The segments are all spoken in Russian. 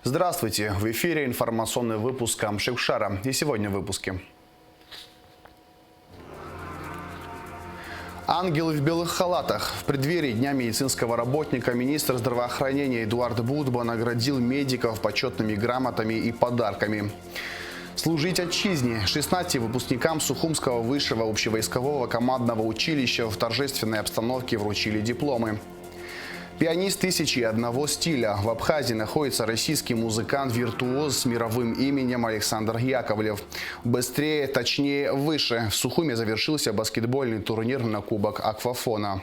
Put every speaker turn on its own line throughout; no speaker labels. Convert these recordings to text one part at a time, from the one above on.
Здравствуйте! В эфире информационный выпуск Амшевшара. И сегодня в выпуске. Ангелы в белых халатах. В преддверии Дня медицинского работника министр здравоохранения Эдуард Будба наградил медиков почетными грамотами и подарками. Служить отчизне. 16 выпускникам Сухумского высшего общевойскового командного училища в торжественной обстановке вручили дипломы. Пианист 1001 стиля. В Абхазии находится российский музыкант-виртуоз с мировым именем Александр Яковлев. Быстрее, точнее, выше. В Сухуме завершился баскетбольный турнир на Кубок Аквафона.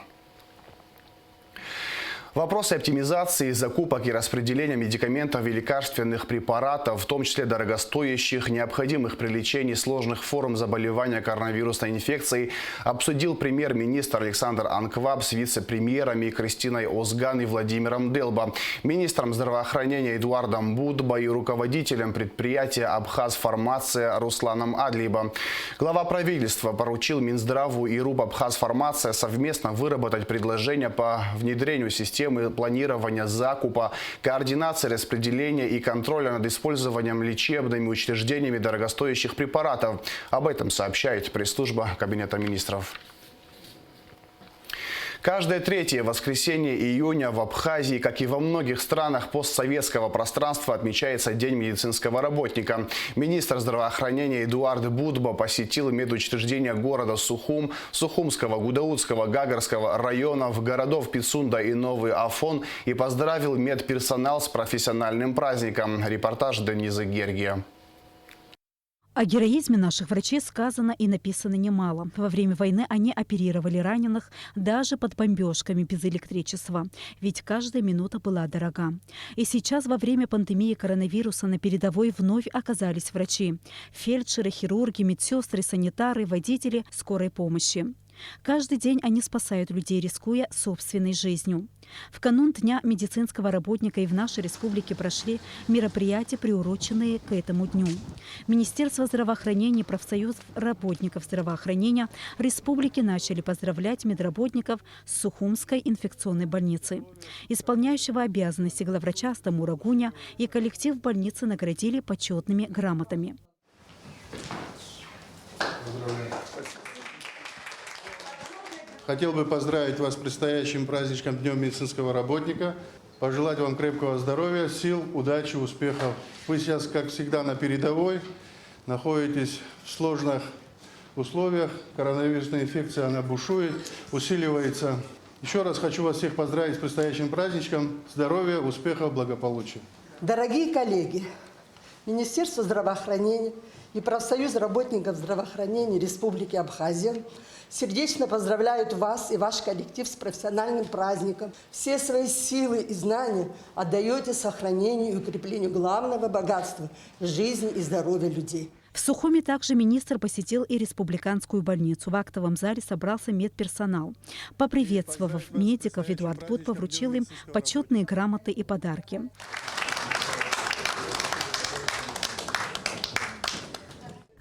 Вопросы оптимизации, закупок и распределения медикаментов и лекарственных препаратов, в том числе дорогостоящих, необходимых при лечении сложных форм заболевания коронавирусной инфекцией, обсудил премьер-министр Александр Анкваб с вице-премьерами Кристиной Озган и Владимиром Делба, министром здравоохранения Эдуардом Будба и руководителем предприятия «Абхазфармация» Русланом Адлиба. Глава правительства поручил Минздраву и РУП «Абхазфармация» совместно выработать предложения по внедрению системы планирования закупа, координации распределения и контроля над использованием лечебными учреждениями дорогостоящих препаратов. Об этом сообщает пресс-служба Кабинета министров. Каждое третье воскресенье июня в Абхазии, как и во многих странах постсоветского пространства, отмечается День медицинского работника. Министр здравоохранения Эдуард Будба посетил медучреждения города Сухум, Сухумского, Гудаутского, Гагарского районов, городов Пицунда и Новый Афон и поздравил медперсонал с профессиональным праздником. Репортаж Денизы Гергия.
О героизме наших врачей сказано и написано немало. Во время войны они оперировали раненых даже под бомбежками без электричества. Ведь каждая минута была дорога. И сейчас во время пандемии коронавируса на передовой вновь оказались врачи. Фельдшеры, хирурги, медсестры, санитары, водители скорой помощи. Каждый день они спасают людей, рискуя собственной жизнью. В канун Дня медицинского работника и в нашей республике прошли мероприятия, приуроченные к этому дню. Министерство здравоохранения и профсоюз работников здравоохранения республики начали поздравлять медработников с Сухумской инфекционной больницы. Исполняющего обязанности главврача Астамура Гуня и коллектив больницы наградили почетными грамотами.
Хотел бы поздравить вас с предстоящим праздничком Днем медицинского работника, пожелать вам крепкого здоровья, сил, удачи, успехов. Вы сейчас, как всегда, на передовой, находитесь в сложных условиях. Коронавирусная инфекция, она бушует, усиливается. Еще раз хочу вас всех поздравить с предстоящим праздничком. Здоровья, успехов, благополучия.
Дорогие коллеги, Министерство здравоохранения и профсоюз работников здравоохранения Республики Абхазия сердечно поздравляют вас и ваш коллектив с профессиональным праздником. Все свои силы и знания отдаете сохранению и укреплению главного богатства – жизни и здоровья людей.
В Сухуме также министр посетил и республиканскую больницу. В актовом зале собрался медперсонал. Поприветствовав медиков, Эдуард Будба вручил им почетные грамоты и подарки.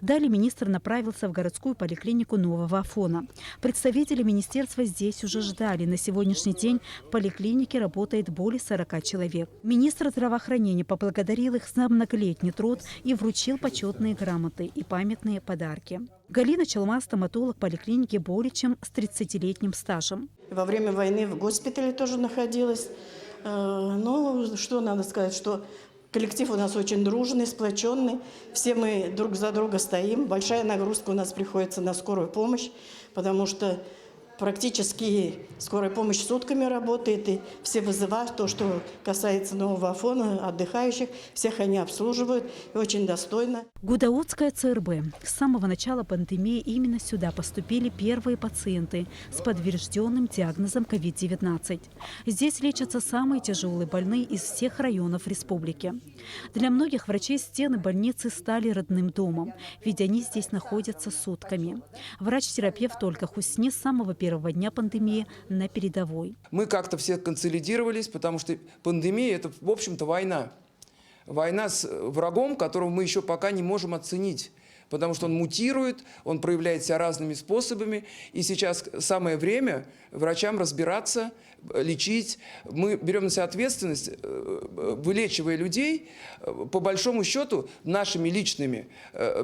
Далее министр направился в городскую поликлинику Нового Афона. Представители министерства здесь уже ждали. На сегодняшний день в поликлинике работает более 40 человек. Министр здравоохранения поблагодарил их за многолетний труд и вручил почетные грамоты и памятные подарки. Галина Челма, стоматолог поликлиники более чем с 30-летним стажем.
Во время войны в госпитале тоже находилась. Ну, что надо сказать, что коллектив у нас очень дружный, сплоченный. Все мы друг за друга стоим. Большая нагрузка у нас приходится на скорую помощь, потому что практически скорая помощь сутками работает. И все вызова, то, что касается Нового Афона, отдыхающих, всех они обслуживают и очень достойно.
Гудаутская ЦРБ. С самого начала пандемии именно сюда поступили первые пациенты с подтвержденным диагнозом COVID-19. Здесь лечатся самые тяжелые больные из всех районов республики. Для многих врачей стены больницы стали родным домом, ведь они здесь находятся сутками. Врач-терапевт Ольга Хусни с самого первого дня пандемии на передовой.
Мы как-то все консолидировались, потому что пандемия – это, в общем-то, война. Война с врагом, которого мы еще пока не можем оценить. потому что он мутирует, он проявляет себя разными способами. И сейчас самое время врачам разбираться, лечить. Мы берем на себя ответственность, вылечивая людей, по большому счету, нашими личными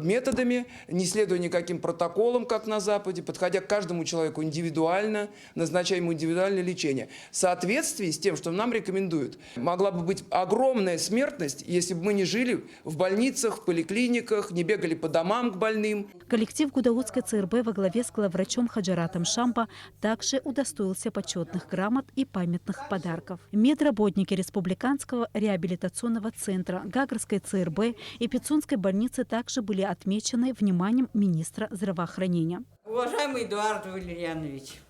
методами, не следуя никаким протоколам, как на Западе, подходя к каждому человеку индивидуально, назначая ему индивидуальное лечение. В соответствии с тем, что нам рекомендуют, могла бы быть огромная смертность, если бы мы не жили в больницах, в поликлиниках, не бегали по домам к больным.
Коллектив Гудаутской ЦРБ во главе с главврачом Хаджаратом Шамба также удостоился почетных грамот и памятных подарков. Медработники Республиканского реабилитационного центра, Гагрской ЦРБ и Пицунской больницы также были отмечены вниманием министра здравоохранения.
Уважаемый Эдуард Валерьянович,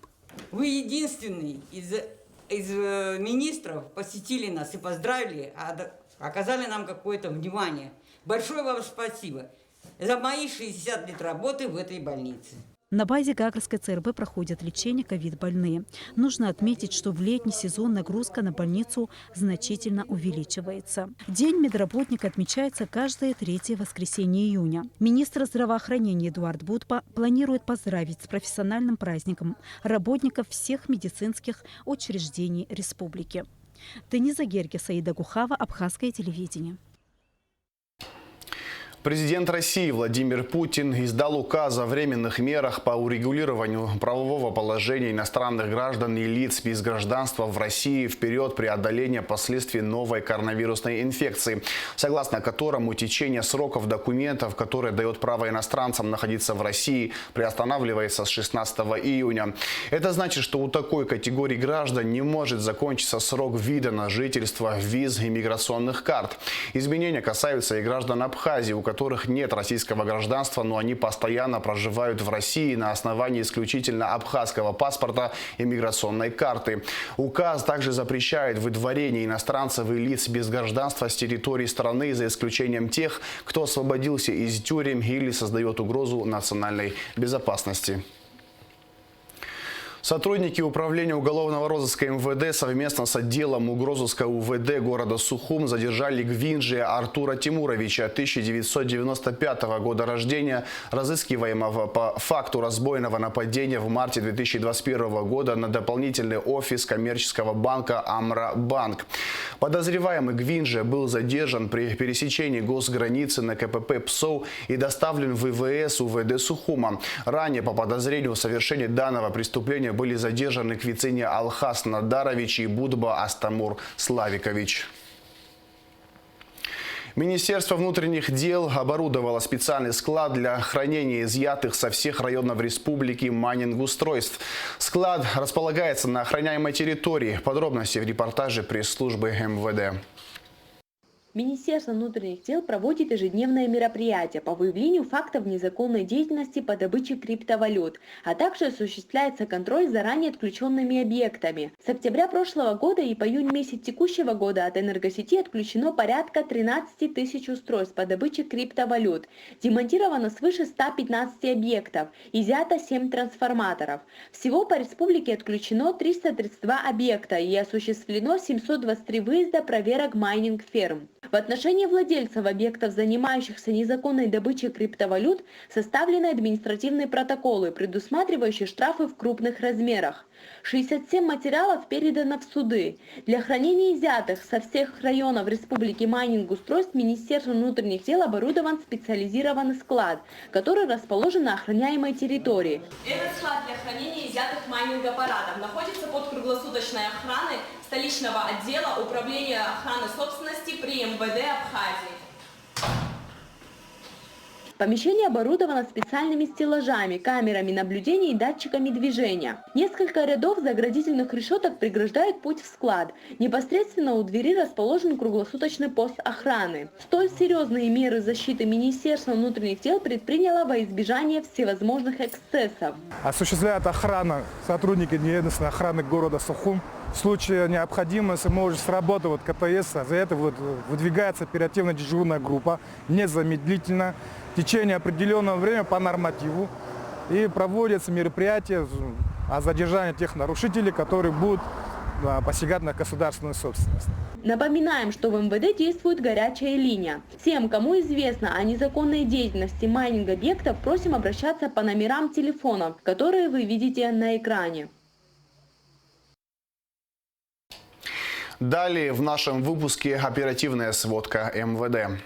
вы единственный из министров посетили нас и поздравили, оказали нам какое-то внимание. Большое вам спасибо за мои 60 лет работы в этой больнице.
На базе Гагрской ЦРБ проходят лечение ковид-больные. Нужно отметить, что в летний сезон нагрузка на больницу значительно увеличивается. День медработника отмечается каждое 3-е воскресенье июня. Министр здравоохранения Эдуард Будба планирует поздравить с профессиональным праздником работников всех медицинских учреждений республики. Дениза Герги, Саида Гухава, Абхазское телевидение.
Президент России Владимир Путин издал указ о временных мерах по урегулированию правового положения иностранных граждан и лиц без гражданства в России в период преодоления последствий новой коронавирусной инфекции, согласно которому течение сроков документов, которые дает право иностранцам находиться в России, приостанавливается с 16 июня. Это значит, что у такой категории граждан не может закончиться срок вида на жительство виз и миграционных карт. Изменения касаются и граждан Абхазии, у которых нет российского гражданства, но они постоянно проживают в России на основании исключительно абхазского паспорта и миграционной карты. Указ также запрещает выдворение иностранцев и лиц без гражданства с территории страны, за исключением тех, кто освободился из тюрем или создает угрозу национальной безопасности. Сотрудники управления уголовного розыска МВД совместно с отделом угрозыска УВД города Сухум задержали Гвинджия Артура Тимуровича, 1995 года рождения, разыскиваемого по факту разбойного нападения в марте 2021 года на дополнительный офис коммерческого банка Амра-Банк. Подозреваемый Гвинджия был задержан при пересечении госграницы на КПП ПСОУ и доставлен в ВВС УВД Сухума. Ранее по подозрению в совершении данного преступления были задержаны Квициня Алхас Надарович и Будба Астамур Славикович. Министерство внутренних дел оборудовало специальный склад для хранения изъятых со всех районов республики майнинг-устройств. Склад располагается на охраняемой территории. Подробности в репортаже пресс-службы МВД.
Министерство внутренних дел проводит ежедневное мероприятие по выявлению фактов незаконной деятельности по добыче криптовалют, а также осуществляется контроль за ранее отключенными объектами. С октября прошлого года и по июнь месяц текущего года от энергосети отключено порядка 13 тысяч устройств по добыче криптовалют, демонтировано свыше 115 объектов, изъято 7 трансформаторов. Всего по республике отключено 332 объекта и осуществлено 723 выезда проверок майнинг-ферм. В отношении владельцев объектов, занимающихся незаконной добычей криптовалют, составлены административные протоколы, предусматривающие штрафы в крупных размерах. 67 материалов передано в суды. Для хранения изъятых со всех районов республики майнинг-устройств Министерством внутренних дел оборудован специализированный склад, который расположен на охраняемой территории.
Этот склад для хранения изъятых майнинг-аппаратов находится под круглосуточной охраной столичного отдела управления охраны собственности при МВД Абхазии.
Помещение оборудовано специальными стеллажами, камерами наблюдения и датчиками движения. Несколько рядов заградительных решеток преграждают путь в склад. Непосредственно у двери расположен круглосуточный пост охраны. Столь серьезные меры защиты Министерства внутренних дел предприняло во избежание всевозможных эксцессов.
Осуществляет охрана сотрудники неведомственной охраны города Сухум. В случае необходимости может сработать КПС, за это выдвигается оперативно-дежурная группа незамедлительно в течение определенного времени по нормативу и проводятся мероприятия о задержании тех нарушителей, которые будут посягать на государственную собственность.
Напоминаем, что в МВД действует горячая линия. Всем, кому известно о незаконной деятельности майнинг-объектов, просим обращаться по номерам телефонов, которые вы видите на экране.
Далее в нашем выпуске оперативная сводка МВД.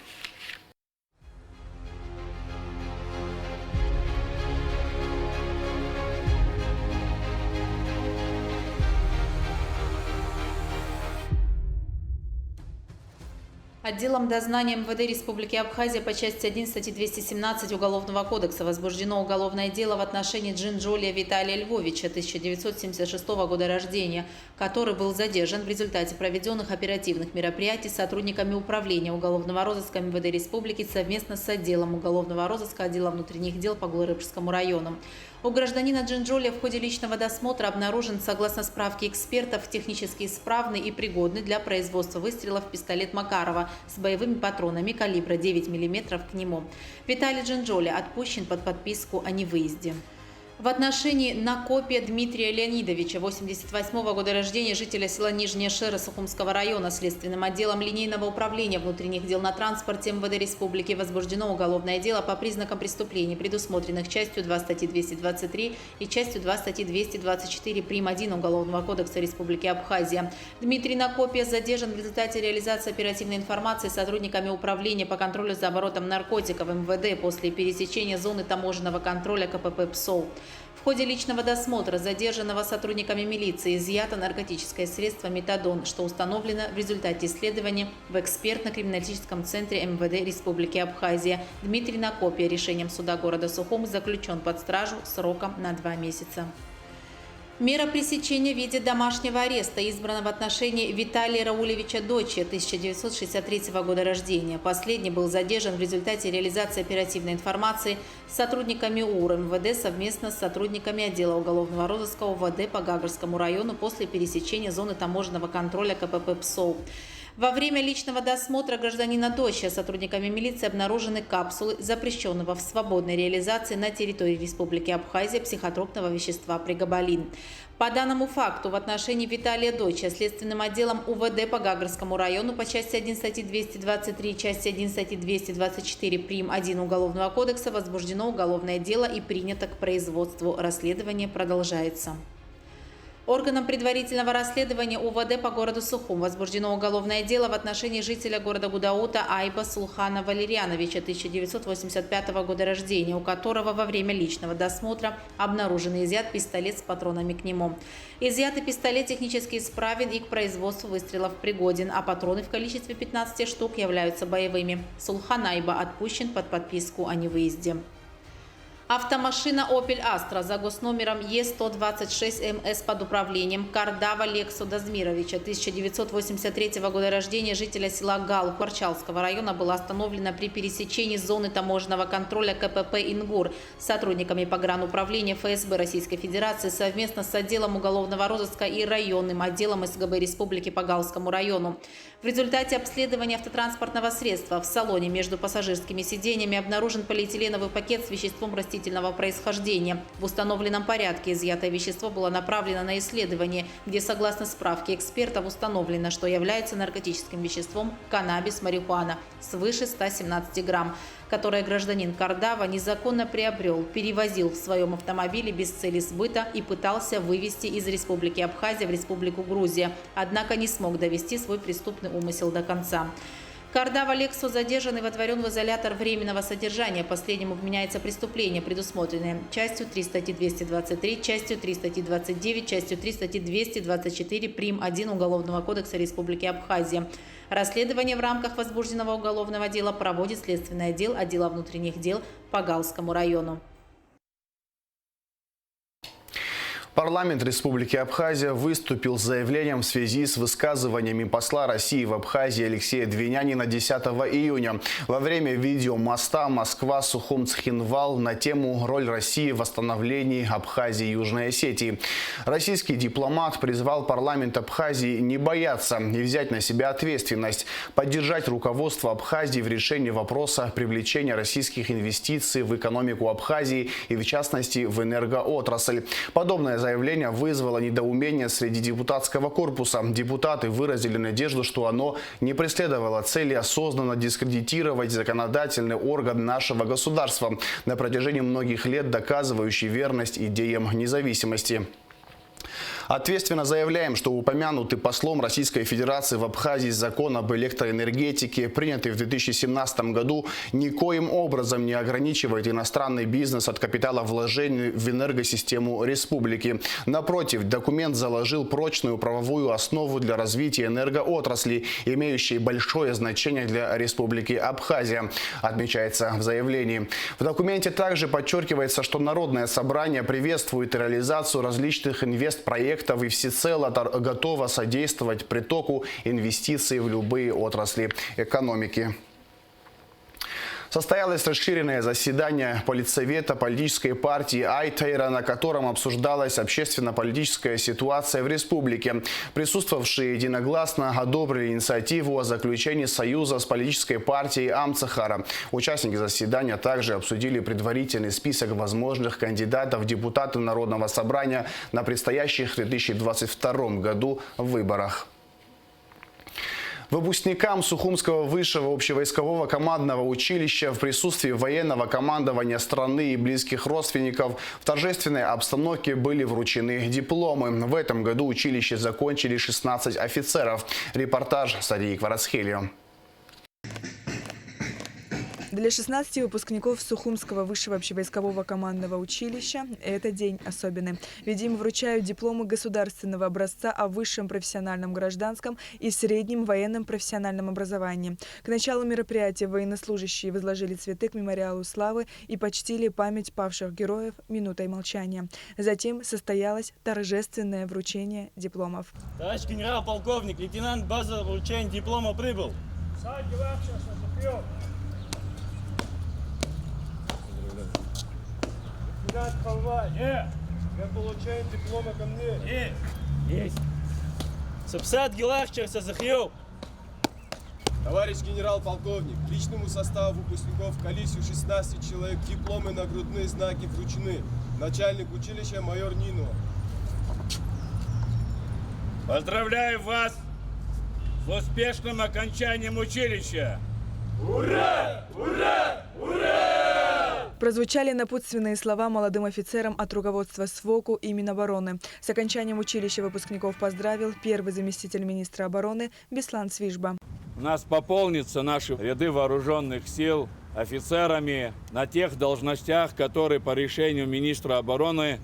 Отделом дознания МВД Республики Абхазия по части 1 статьи 217 Уголовного кодекса возбуждено уголовное дело в отношении Джинджолия Виталия Львовича, 1976 года рождения, который был задержан в результате проведенных оперативных мероприятий сотрудниками Управления уголовного розыска МВД Республики совместно с отделом уголовного розыска отдела внутренних дел по Глорыбскому району. У гражданина Джинджолия в ходе личного досмотра обнаружен, согласно справке экспертов, технически исправный и пригодный для производства выстрелов пистолет Макарова с боевыми патронами калибра 9 мм к нему. Виталий Джинджолия отпущен под подписку о невыезде. В отношении Накопия Дмитрия Леонидовича, 1988 года рождения, жителя села Нижняя Шера Сухумского района, Следственным отделом линейного управления внутренних дел на транспорте МВД Республики возбуждено уголовное дело по признакам преступлений, предусмотренных частью 2 статьи 223 и частью 2 статьи 224 прим. 1 Уголовного кодекса Республики Абхазия. Дмитрий Накопия задержан в результате реализации оперативной информации сотрудниками Управления по контролю за оборотом наркотиков МВД после пересечения зоны таможенного контроля КПП ПСОЛ. В ходе личного досмотра задержанного сотрудниками милиции изъято наркотическое средство метадон, что установлено в результате исследования в экспертно-криминалистическом центре МВД Республики Абхазия. Дмитрий Накопия решением суда города Сухум заключен под стражу сроком на 2 месяца. Мера пресечения в виде домашнего ареста избрана в отношении Виталия Раулевича Дочи, 1963 года рождения. Последний был задержан в результате реализации оперативной информации с сотрудниками УР МВД совместно с сотрудниками отдела уголовного розыска УВД по Гагарскому району после пересечения зоны таможенного контроля КПП ПСОЛ. Во время личного досмотра гражданина Доча сотрудниками милиции обнаружены капсулы запрещенного в свободной реализации на территории Республики Абхазия психотропного вещества прегабалин. По данному факту в отношении Виталия Доча следственным отделом УВД по Гагарскому району по части 1 статьи 223, части 1 статьи 224 прим. 1 Уголовного кодекса возбуждено уголовное дело и принято к производству. Расследование продолжается. Органом предварительного расследования УВД по городу Сухум возбуждено уголовное дело в отношении жителя города Гудаута Айба Сулхана Валерьяновича, 1985 года рождения, у которого во время личного досмотра обнаружен и изъят пистолет с патронами к нему. Изъятый пистолет технически исправен и к производству выстрелов пригоден, а патроны в количестве 15 штук являются боевыми. Сулхан Айба отпущен под подписку о невыезде. Автомашина Opel Astra за госномером Е126МС под управлением Кардава Лексу Дазмировича, 1983 года рождения, жителя села Гал Корчалского района, была остановлена при пересечении зоны таможенного контроля КПП «Ингур» сотрудниками погрануправления ФСБ Российской Федерации совместно с отделом уголовного розыска и районным отделом СГБ Республики по Галскому району. В результате обследования автотранспортного средства в салоне между пассажирскими сиденьями обнаружен полиэтиленовый пакет с веществом растительного происхождения. В установленном порядке изъятое вещество было направлено на исследование, где, согласно справке экспертов, установлено, что является наркотическим веществом каннабис-марихуана свыше 117 грамм, которое гражданин Кардава незаконно приобрел, перевозил в своем автомобиле без цели сбыта и пытался вывезти из Республики Абхазия в Республику Грузия, однако не смог довести свой преступный умысел до конца. Кардава Лексу задержан и водворен в изолятор временного содержания. Последнему вменяется преступление, предусмотренное частью 3 статьи 223, частью 3 статьи 29, частью 3 статьи 224 прим. 1 Уголовного кодекса Республики Абхазия. Расследование в рамках возбужденного уголовного дела проводит следственный отдел отдела внутренних дел по Галскому району.
Парламент Республики Абхазия выступил с заявлением в связи с высказываниями посла России в Абхазии Алексея Двинянина 10 июня во время видеомоста Москва-Сухум-Цхинвал на тему «Роль России в восстановлении Абхазии и Южной Осетии». Российский дипломат призвал парламент Абхазии не бояться и взять на себя ответственность, поддержать руководство Абхазии в решении вопроса привлечения российских инвестиций в экономику Абхазии и, в частности, в энергоотрасль. Подобное заявление вызвало недоумение среди депутатского корпуса. Депутаты выразили надежду, что оно не преследовало цели осознанно дискредитировать законодательный орган нашего государства, на протяжении многих лет доказывающий верность идеям независимости. Ответственно заявляем, что упомянутый послом Российской Федерации в Абхазии закон об электроэнергетике, принятый в 2017 году, никоим образом не ограничивает иностранный бизнес от капитала вложений в энергосистему республики. Напротив, документ заложил прочную правовую основу для развития энергоотрасли, имеющей большое значение для Республики Абхазия, отмечается в заявлении. В документе также подчеркивается, что Народное собрание приветствует реализацию различных инвестпроектов и всецело готово содействовать притоку инвестиций в любые отрасли экономики. Состоялось расширенное заседание Политсовета политической партии Айтейра, на котором обсуждалась общественно-политическая ситуация в республике. Присутствовавшие единогласно одобрили инициативу о заключении союза с политической партией Амцахара. Участники заседания также обсудили предварительный список возможных кандидатов в депутаты Народного собрания на предстоящих в 2022 году выборах. Выпускникам Сухумского высшего общевойскового командного училища в присутствии военного командования страны и близких родственников в торжественной обстановке были вручены дипломы. В этом году училище закончили 16 офицеров. Репортаж Сарии Кварацхелио.
Для 16 выпускников Сухумского высшего общевойскового командного училища это день особенный. Ведь им вручают дипломы государственного образца о высшем профессиональном гражданском и среднем военном профессиональном образовании. К началу мероприятия военнослужащие возложили цветы к мемориалу славы и почтили память павших героев минутой молчания. Затем состоялось торжественное вручение дипломов.
Товарищ генерал-полковник, лейтенант базового вручения диплома прибыл.
Я получаю дипломы ко мне.
Есть. Сапсад Гелахчерса Захьев.
Товарищ генерал-полковник, личному составу выпускников коллизию 16 человек дипломы, нагрудные знаки вручены. Начальник училища майор Нино.
Поздравляю вас с успешным окончанием училища.
Ура! Ура! Ура!
Прозвучали напутственные слова молодым офицерам от руководства СВОКу и Минобороны. С окончанием училища выпускников поздравил первый заместитель министра обороны Беслан Свижба.
У нас пополнятся наши ряды вооруженных сил офицерами на тех должностях, которые по решению министра обороны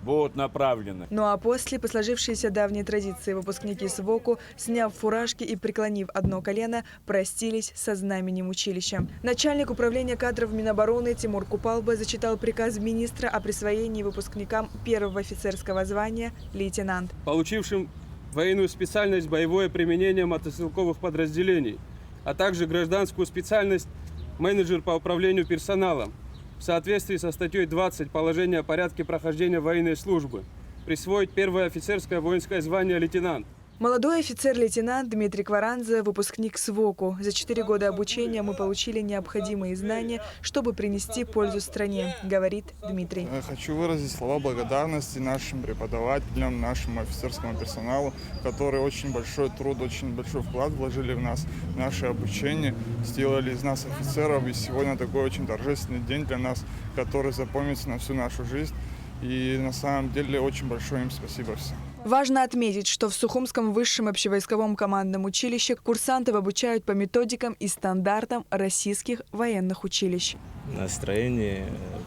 будут направлены.
Ну а после, по сложившейся давней традиции, выпускники СВОКу, сняв фуражки и преклонив одно колено, простились со знаменем училища. Начальник управления кадров Минобороны Тимур Купалба зачитал приказ министра о присвоении выпускникам первого офицерского звания лейтенант.
Получившим военную специальность боевое применение мотострелковых подразделений, а также гражданскую специальность менеджер по управлению персоналом, в соответствии со статьей 20 положения о порядке прохождения военной службы, присвоить первое офицерское воинское звание лейтенант.
Молодой офицер-лейтенант Дмитрий Кваранзе – выпускник СВОКу. За 4 года обучения мы получили необходимые знания, чтобы принести пользу стране, говорит Дмитрий.
Я хочу выразить слова благодарности нашим преподавателям, нашему офицерскому персоналу, которые очень большой труд, очень большой вклад вложили в нас, в наше обучение, сделали из нас офицеров. И сегодня такой очень торжественный день для нас, который запомнится на всю нашу жизнь. И на самом деле очень большое им спасибо всем.
Важно отметить, что в Сухумском высшем общевойсковом командном училище курсантов обучают по методикам и стандартам российских военных училищ.
Настроение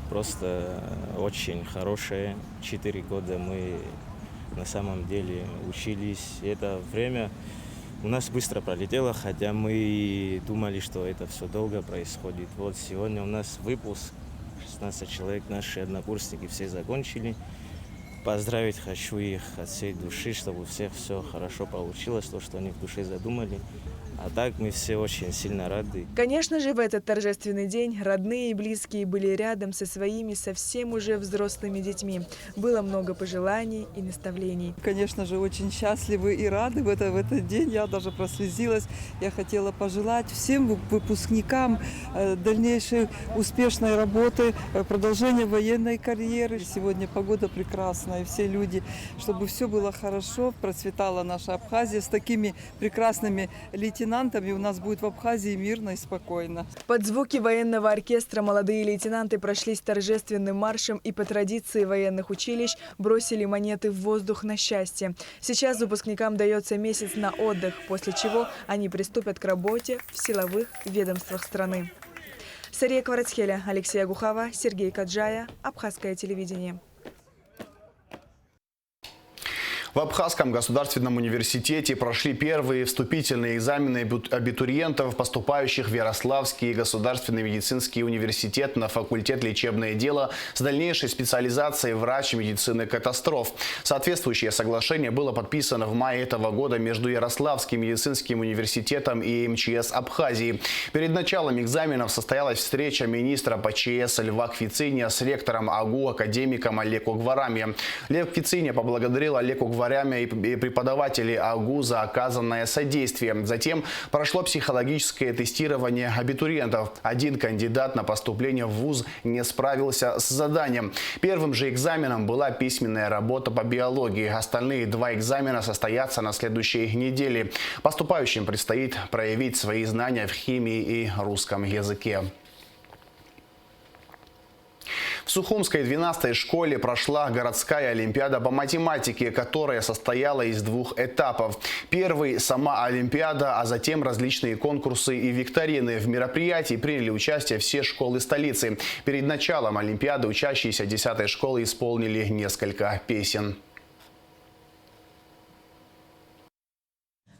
просто очень хорошее. 4 года мы на самом деле учились. Это время у нас быстро пролетело, хотя мы думали, что это все долго происходит. Вот сегодня у нас выпуск. 16 человек, наши однокурсники все закончили. Поздравить хочу их от всей души, чтобы у всех все хорошо получилось, то, что они в душе задумали. А так мы все очень сильно рады.
Конечно же, в этот торжественный день родные и близкие были рядом со своими совсем уже взрослыми детьми. Было много пожеланий и наставлений.
Конечно же, очень счастливы и рады в этот день. Я даже прослезилась. Я хотела пожелать всем выпускникам дальнейшей успешной работы, продолжения военной карьеры. Сегодня погода прекрасная, все люди, чтобы все было хорошо, процветала наша Абхазия с такими прекрасными лейтенантами. У нас будет в Абхазии мирно и спокойно.
Под звуки военного оркестра молодые лейтенанты прошлись торжественным маршем и по традиции военных училищ бросили монеты в воздух на счастье. Сейчас выпускникам дается месяц на отдых, после чего они приступят к работе в силовых ведомствах страны. Сария Кварацхеля, Алексей Агухава, Сергей Каджая, Абхазское телевидение.
В Абхазском государственном университете прошли первые вступительные экзамены абитуриентов, поступающих в Ярославский государственный медицинский университет на факультет лечебное дело с дальнейшей специализацией врач медицины катастроф. Соответствующее соглашение было подписано в мае этого года между Ярославским медицинским университетом и МЧС Абхазии. Перед началом экзаменов состоялась встреча министра ПЧС Льва Квициня с ректором АГУ академиком Олеко Гварами. Лев Квициня поблагодарил Олеко Гварами и преподавателей АГУ за оказанное содействие. Затем прошло психологическое тестирование абитуриентов. Один кандидат на поступление в вуз не справился с заданием. Первым же экзаменом была письменная работа по биологии. Остальные два экзамена состоятся на следующей неделе. Поступающим предстоит проявить свои знания в химии и русском языке. В Сухумской 12-й школе прошла городская олимпиада по математике, которая состояла из двух этапов. Первый – сама олимпиада, а затем различные конкурсы и викторины. В мероприятии приняли участие все школы столицы. Перед началом олимпиады учащиеся 10-й школы исполнили несколько песен.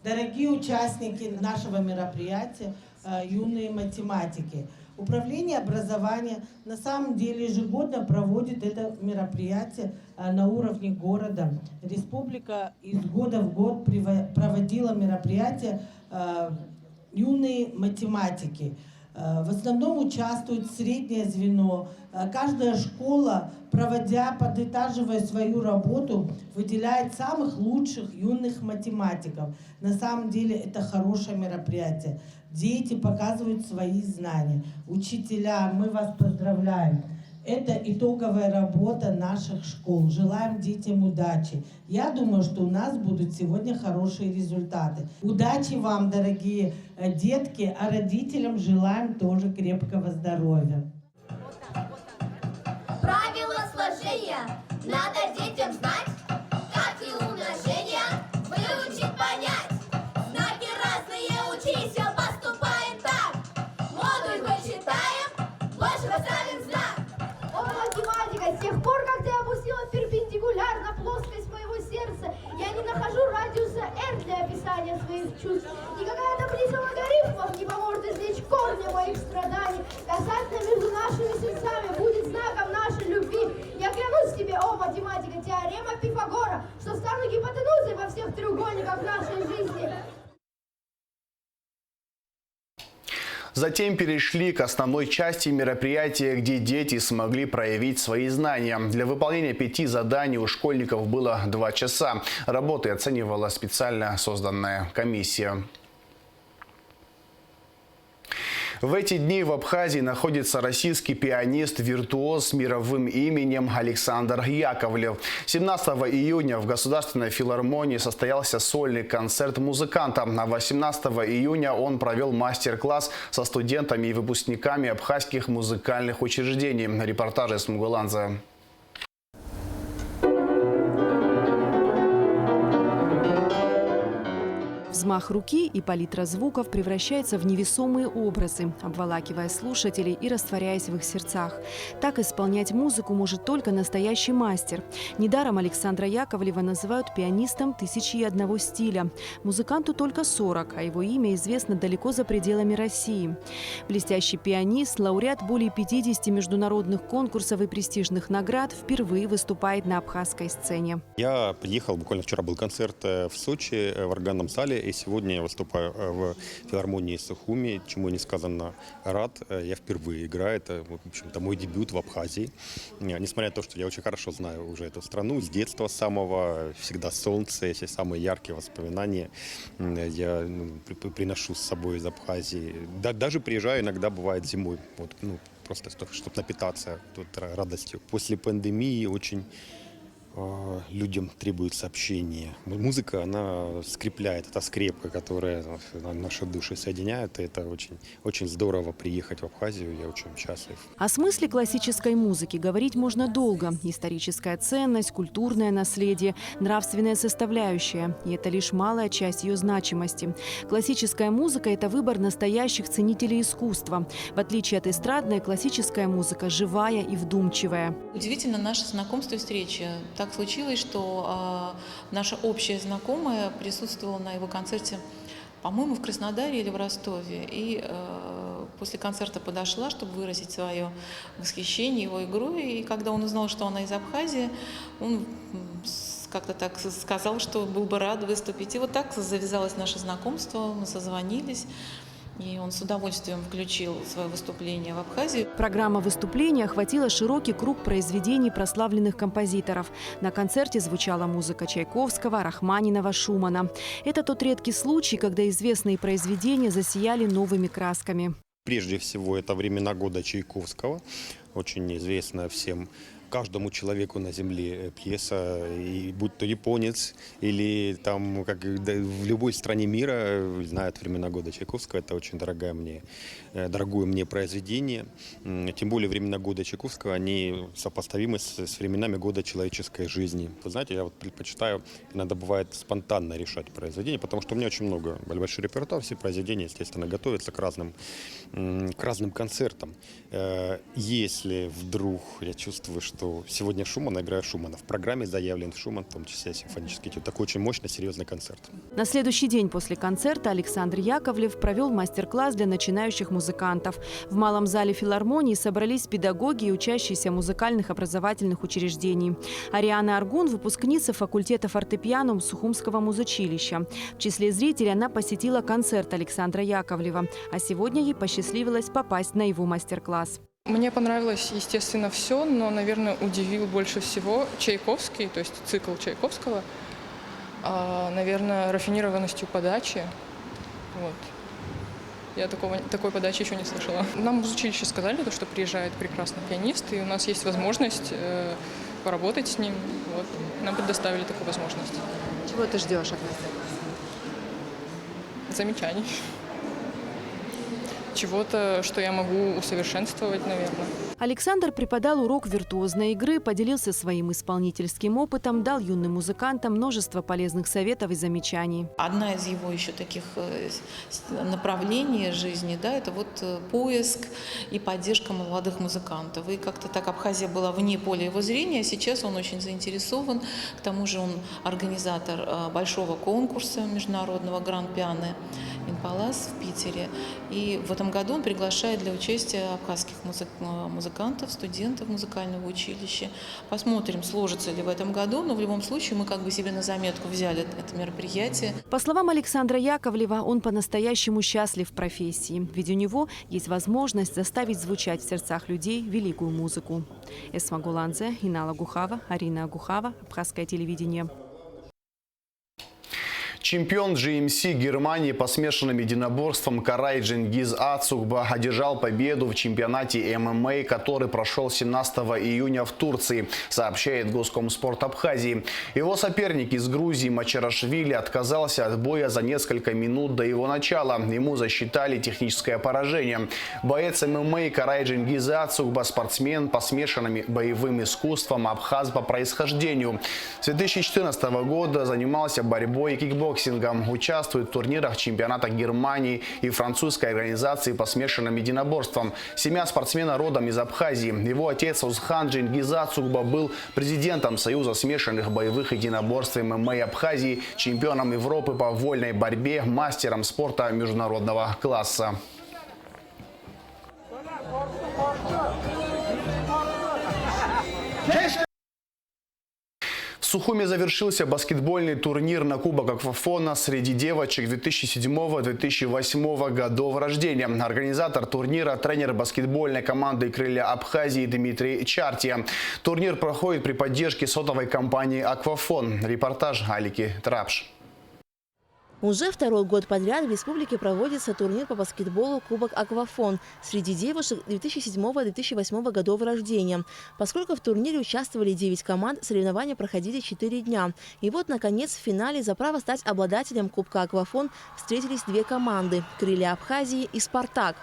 Дорогие участники нашего мероприятия, юные математики, Управление образования на самом деле ежегодно проводит это мероприятие на уровне города. Республика из года в год проводила мероприятие «Юные математики». В основном участвует среднее звено. Каждая школа, проводя, подытаживая свою работу, выделяет самых лучших юных математиков. На самом деле это хорошее мероприятие. Дети показывают свои знания. Учителя, мы вас поздравляем. Это итоговая работа наших школ. Желаем детям удачи. Я думаю, что у нас будут сегодня хорошие результаты. Удачи вам, дорогие детки, а родителям желаем тоже крепкого здоровья.
Правила сложения надо детям знать, как и умножение выучить, понять. Знаки разные учись, все поступаем так. Модуль мы читаем, больше поставим знак.
О, математика, с тех пор, как ты опустила перпендикулярно плоскость моего сердца, я не нахожу радиуса R для описания своих чувств. Никакая таблица логарифмов не поможет извлечь корни моих страданий. Касательно между нашими сердцами будет знаком нашей любви. Я клянусь тебе, о, математика, теорема Пифагора, что стану гипотенузой во всех треугольниках нашей жизни.
Затем перешли к основной части мероприятия, где дети смогли проявить свои знания. Для выполнения 5 заданий у школьников было 2 часа. Работы оценивала специально созданная комиссия. В эти дни в Абхазии находится российский пианист-виртуоз с мировым именем Александр Яковлев. 17 июня в Государственной филармонии состоялся сольный концерт музыканта. А 18 июня он провел мастер-класс со студентами и выпускниками абхазских музыкальных учреждений. Репортаж из Мугаланза.
Взмах руки и палитра звуков превращается в невесомые образы, обволакивая слушателей и растворяясь в их сердцах. Так исполнять музыку может только настоящий мастер. Недаром Александра Яковлева называют пианистом 1001 стиля. Музыканту только 40, а его имя известно далеко за пределами России. Блестящий пианист, лауреат более 50 международных конкурсов и престижных наград, впервые выступает на абхазской сцене.
Я приехал, буквально вчера был концерт в Сочи, в органном зале.
И сегодня я выступаю в филармонии Сухуми, чему я несказанно рад. Я впервые играю. Это, в общем-то, мой дебют в Абхазии. Несмотря на то, что я очень хорошо знаю уже эту страну, с детства самого, всегда солнце, все самые яркие воспоминания я приношу с собой из Абхазии. Даже приезжаю иногда, бывает, зимой. Вот, просто чтобы напитаться тут радостью. После пандемии очень людям требуется общение. Музыка, она скрепляет, это скрепка, которая наши души соединяет. И это очень, очень здорово приехать в Абхазию, я очень счастлив.
О смысле классической музыки говорить можно долго. Историческая ценность, культурное наследие, нравственная составляющая. И это лишь малая часть ее значимости. Классическая музыка – это выбор настоящих ценителей искусства. В отличие от эстрадной, классическая музыка живая и вдумчивая.
Удивительно наше знакомство и встреча. Так случилось, что наша общая знакомая присутствовала на его концерте, по-моему, в Краснодаре или в Ростове. И после концерта подошла, чтобы выразить свое восхищение его игрой. И когда он узнал, что она из Абхазии, он как-то так сказал, что был бы рад выступить. И вот так завязалось наше знакомство, мы созвонились. И он с удовольствием включил свое выступление в Абхазии.
Программа выступления охватила широкий круг произведений прославленных композиторов. На концерте звучала музыка Чайковского, Рахманинова, Шумана. Это тот редкий случай, когда известные произведения засияли новыми красками.
Прежде всего, это «Времена года» Чайковского, очень известная всем. Каждому человеку на земле пьеса, и будь то японец или там, как в любой стране мира, знают «Времена года» Чайковского. Это очень дорогое мне произведение. Тем более «Времена года» Чайковского, они сопоставимы с временами года человеческой жизни. Вы знаете, я вот предпочитаю, иногда бывает спонтанно решать произведения, потому что у меня очень много, большой репертуар, все произведения, естественно, готовятся к разным концертам. Если вдруг я чувствую, что сегодня Шумана, играю Шумана. В программе заявлен Шуман, в том числе симфонический этюд. Такой очень мощный, серьезный концерт.
На следующий день после концерта Александр Яковлев провел мастер-класс для начинающих музыкантов. В Малом зале филармонии собрались педагоги и учащиеся музыкальных образовательных учреждений. Ариана Аргун – выпускница факультета фортепиано Сухумского музучилища. В числе зрителей она посетила концерт Александра Яковлева. А сегодня ей посчастливилось попасть на его мастер-класс.
Мне понравилось, естественно, все, но, наверное, удивил больше всего Чайковский, то есть цикл Чайковского, наверное, рафинированностью подачи. Вот. Я такой подачи еще не слышала. Нам в училище сказали, что приезжает прекрасный пианист, и у нас есть возможность поработать с ним. Вот. Нам предоставили такую возможность.
Чего ты ждешь от нас?
Замечаний. Чего-то, что я могу усовершенствовать, наверное.
Александр преподал урок виртуозной игры, поделился своим исполнительским опытом, дал юным музыкантам множество полезных советов и замечаний.
Одна из его еще таких направлений жизни, да, это вот поиск и поддержка молодых музыкантов. И как-то так Абхазия была вне поля его зрения, а сейчас он очень заинтересован. К тому же он организатор большого конкурса международного Гран-Пиано Инпалас в Питере. И в этом году он приглашает для участия абхазских музыкантов, студентов музыкального училища. Посмотрим, сложится ли в этом году, но в любом случае мы как бы себе на заметку взяли это мероприятие.
По словам Александра Яковлева, он по-настоящему счастлив в профессии, ведь у него есть возможность заставить звучать в сердцах людей великую музыку. Эсма Гуланзе, Инала Гухава, Арина Агухава, Абхазское телевидение.
Чемпион GMC Германии по смешанным единоборствам Карай Дженгиз Ацугба одержал победу в чемпионате ММА, который прошел 17 июня в Турции, сообщает Госкомспорт Абхазии. Его соперник из Грузии Мачарашвили отказался от боя за несколько минут до его начала. Ему засчитали техническое поражение. Боец ММА Карай Дженгиз Ацугба – спортсмен по смешанным боевым искусствам, абхаз по происхождению. С 2014 года занимался борьбой и кикбоксингом. Участвует в турнирах чемпионата Германии и французской организации по смешанным единоборствам. Семья спортсмена родом из Абхазии. Его отец Узхан Дженгиз Ацугба был президентом Союза смешанных боевых единоборств ММА Абхазии, чемпионом Европы по вольной борьбе, мастером спорта международного класса. В Сухуми завершился баскетбольный турнир на Кубок Аквафона среди девочек 2007-2008 годов рождения. Организатор турнира – тренер баскетбольной команды «Крылья Абхазии» Дмитрий Чартия. Турнир проходит при поддержке сотовой компании «Аквафон». Репортаж Алики Трапш.
Уже второй год подряд в республике проводится турнир по баскетболу «Кубок Аквафон» среди девушек 2007-2008 годов рождения. Поскольку в турнире участвовали 9 команд, соревнования проходили 4 дня. И вот, наконец, в финале за право стать обладателем Кубка Аквафон встретились две команды – «Крылья Абхазии» и «Спартак».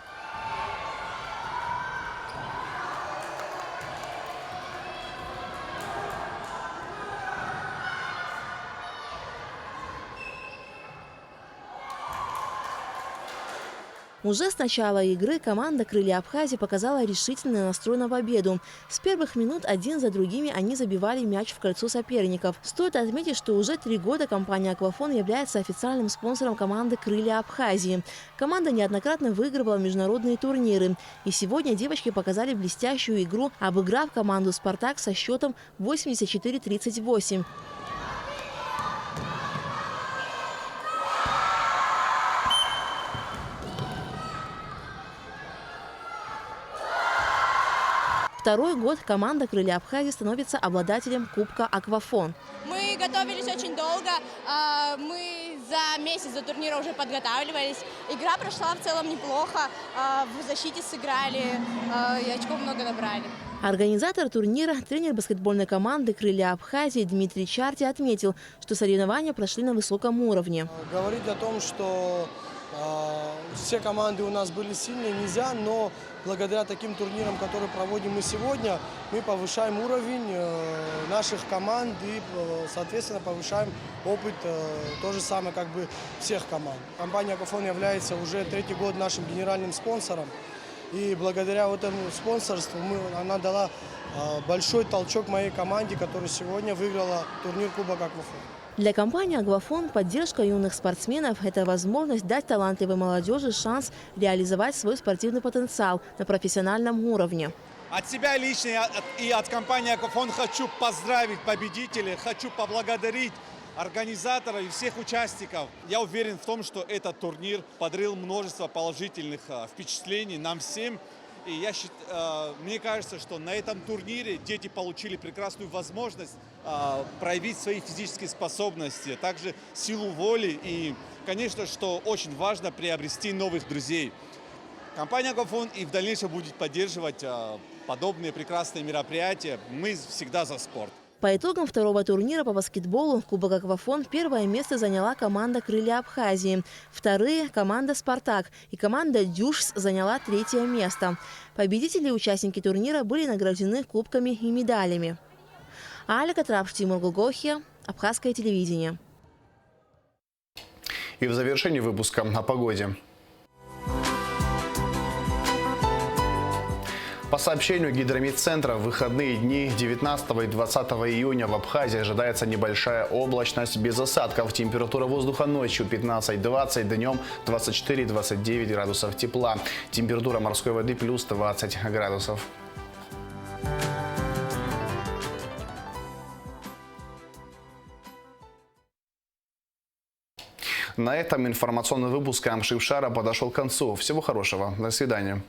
Уже с начала игры команда «Крылья Абхазии» показала решительный настрой на победу. С первых минут один за другими они забивали мяч в кольцо соперников. Стоит отметить, что уже 3 года компания «Аквафон» является официальным спонсором команды «Крылья Абхазии». Команда неоднократно выигрывала международные турниры. И сегодня девочки показали блестящую игру, обыграв команду «Спартак» со счетом 84-38. Второй год команда «Крылья Абхазии» становится обладателем Кубка Аквафон.
Мы готовились очень долго, мы за месяц до турнира уже подготавливались. Игра прошла в целом неплохо, в защите сыграли и очков много набрали.
Организатор турнира, тренер баскетбольной команды «Крылья Абхазии» Дмитрий Чарти отметил, что соревнования прошли на высоком уровне.
Говорить о том, что все команды у нас были сильные, нельзя, но благодаря таким турнирам, которые проводим мы сегодня, мы повышаем уровень наших команд и, соответственно, повышаем опыт, то же самое как бы всех команд. Компания «Аквафон» является уже 3-й год нашим генеральным спонсором, и благодаря этому спонсорству она дала большой толчок моей команде, которая сегодня выиграла турнир Кубок Аквафон.
Для компании «Аквафон» поддержка юных спортсменов – это возможность дать талантливой молодежи шанс реализовать свой спортивный потенциал на профессиональном уровне.
От себя лично и от компании «Аквафон» хочу поздравить победителей, хочу поблагодарить организаторов и всех участников. Я уверен в том, что этот турнир подарил множество положительных впечатлений нам всем. И мне кажется, что на этом турнире дети получили прекрасную возможность проявить свои физические способности, также силу воли и, конечно, что очень важно, приобрести новых друзей. Компания «Аквафон» и в дальнейшем будет поддерживать подобные прекрасные мероприятия. Мы всегда за спорт.
По итогам второго турнира по баскетболу Кубок Аквафон первое место заняла команда «Крылья Абхазии», вторые – команда «Спартак» и команда «Дюшс» заняла 3-е место. Победители и участники турнира были награждены кубками и медалями. Алика Трапш, Тимур Гугохия, Абхазское телевидение.
И в завершении выпуска о погоде. По сообщению Гидромедцентра, в выходные дни 19 и 20 июня в Абхазии ожидается небольшая облачность без осадков. Температура воздуха ночью 15-20, днем 24-29 градусов тепла. Температура морской воды плюс 20 градусов. На этом информационный выпуск Амшившара подошел к концу. Всего хорошего. До свидания.